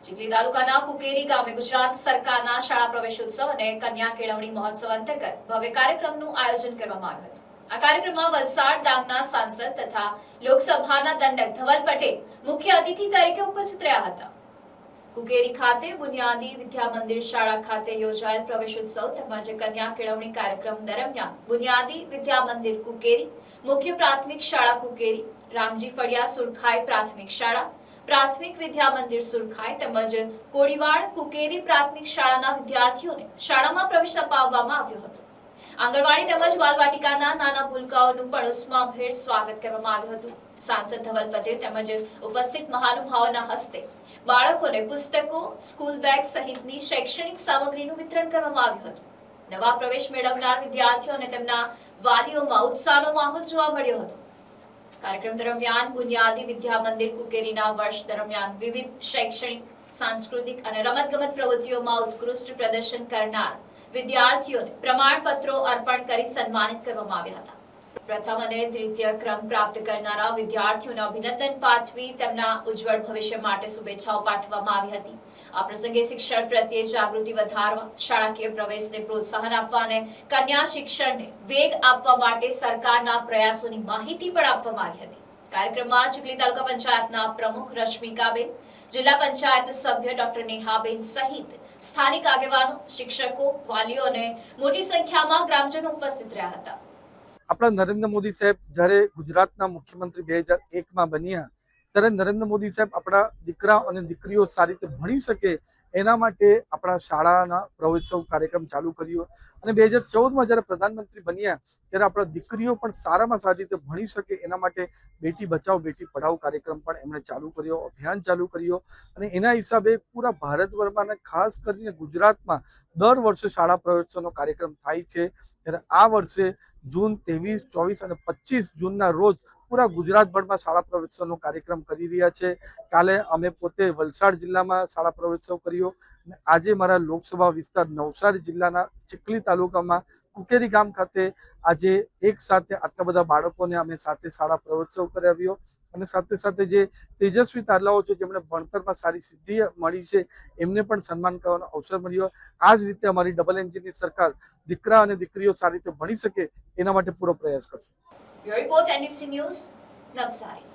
ચીખલી તાલુકાના કુકેરી ગામે ગુજરાત સરકારના શાળા પ્રવેશોત્સવ અને કન્યા કેળવણી મહોત્સવ અંતર્ગત ભવ્ય કાર્યક્રમનું આયોજન કરવામાં આવ્યું હતું। આ કાર્યક્રમમાં વલસાડ ડાંગના સાંસદ તથા લોકસભાના દંડક ધવલ પટેલ મુખ્ય અતિથિ તરીકે ઉપસ્થિત રહ્યા હતા। કુકેરી ખાતે બુનિયાદી વિદ્યા મંદિર શાળા ખાતે યોજાયેલ પ્રવેશોત્સવ તેમજ કન્યા કેળવણી કાર્યક્રમ દરમિયાન બુનિયાદી વિદ્યા મંદિર કુકેરી, મુખ્ય પ્રાથમિક શાળા કુકેરી, રામજી ફળિયા સુરખાઈ પ્રાથમિક શાળા, પ્રાથમિક વિદ્યા મંદિર સુરખાઈ તેમજ કોડીવાડ કુકેરી પ્રાથમિક શાળાના વિદ્યાર્થીઓને શાળામાં પ્રવેશ અપાવવામાં આવ્યો હતો। આંગણવાડી તેમજ બાલવાટિકાના નાના ભૂલકાઓનું પણ ઉષ્માભેર સ્વાગત કરવામાં આવ્યું હતું। સાંસદ ધવલ પટેલ તેમજ ઉપસ્થિત મહાનુભાવોના હસ્તે બાળકોને પુસ્તકો, સ્કૂલ બેગ સહિતની શૈક્ષણિક સામગ્રીનું વિતરણ કરવામાં આવ્યું હતું। નવા પ્રવેશ મેળવનાર વિદ્યાર્થીઓ અને તેમના વાલીઓમાં ઉત્સાહનો માહોલ જોવા મળ્યો હતો। કાર્યક્રમ દરમિયાન બુનિયાદી વિદ્યા મંદિર કુકેરીના વર્ષ દરમિયાન વિવિધ શૈક્ષણિક, સાંસ્કૃતિક અને રમતગમત પ્રવૃત્તિઓમાં ઉત્કૃષ્ટ પ્રદર્શન કરનાર વિદ્યાર્થીઓને પ્રમાણપત્રો અર્પણ કરી સન્માનિત કરવામાં આવ્યા હતા। પ્રથમ અને દ્વિતીય ક્રમ પ્રાપ્ત કરનારા વિદ્યાર્થીઓને અભિનંદન પાઠવી તેમના ઉજ્જવળ ભવિષ્ય માટે શુભેચ્છાઓ પાઠવવામાં આવી હતી। આ પ્રસંગે શિક્ષણ પ્રત્યે જાગૃતિ વધારવા, શાળાકીય પ્રવેશને પ્રોત્સાહન આપવા અને કન્યા શિક્ષણને વેગ આપવા માટે સરકારના પ્રયાસોની માહિતી પણ આપવામાં આવી હતી। કાર્યક્રમમાં ચીખલી તાલુકા પંચાયતના પ્રમુખ રશ્મિકાબેન, જિલ્લા પંચાયત સભ્ય ડોક્ટર નેહાબેન સહિત સ્થાનિક આગેવાનો, શિક્ષકો, વાલીઓ અને મોટી સંખ્યામાં ગ્રામજનો ઉપસ્થિત રહ્યા હતા। આપણા નરેન્દ્ર મોદી સાહેબ જ્યારે ગુજરાતના મુખ્યમંત્રી 2001માં બન્યા ત્યારે નરેન્દ્ર મોદી સાહેબ આપણા દીકરા અને દીકરીઓ સારી રીતે ભણી શકે એના માટે આપણા શાળાના પ્રવેશોત્સવ કાર્યક્રમ ચાલુ કર્યો અને 2014માં જ્યારે પ્રધાનમંત્રી બન્યા ત્યારે આપણા દીકરીઓ પણ સારામાં સારી રીતે ભણી શકે એના માટે બેટી બચાવો બેટી પઢાઓ કાર્યક્રમ પણ એમણે ચાલુ કર્યો, અભિયાન ચાલુ કર્યો અને એના હિસાબે પૂરા ભારતભરમાં અને ખાસ કરીને ગુજરાતમાં દર વર્ષે શાળા પ્રવેશોત્સવનો કાર્યક્રમ થાય છે। ત્યારે આ વર્ષે જૂન 23, 24 અને 25 જૂનના રોજ પૂરા ગુજરાતભરમાં શાળા પ્રવેશોત્સવનો કાર્યક્રમ કરી રહ્યા છે। કાલે અમે પોતે વલસાડ જિલ્લામાં શાળા પ્રવેશોત્સવ કર્યો અને આજે મારા લોકસભા વિસ્તાર નવસારી જિલ્લાના ચીખલી તાલુકામાં કુકેરી ગામ ખાતે આજે એક સાથે આટલા બધા બાળકોને અમે સાથે શાળા પ્રવેશોત્સવ કરાવ્યો અને સાથે સાથે જે તેજસ્વી તારલાઓ છે જેમણે ભણતરમાં સારી સિદ્ધિ મળી છે એમને પણ સન્માન કરવાનો અવસર મળ્યો। આ જ રીતે અમારી ડબલ એન્જિનની સરકાર દીકરા અને દીકરીઓ સારી રીતે ભણી શકે એના માટે પૂરો પ્રયાસ કરશે। Bureau report NDC news, Navsari.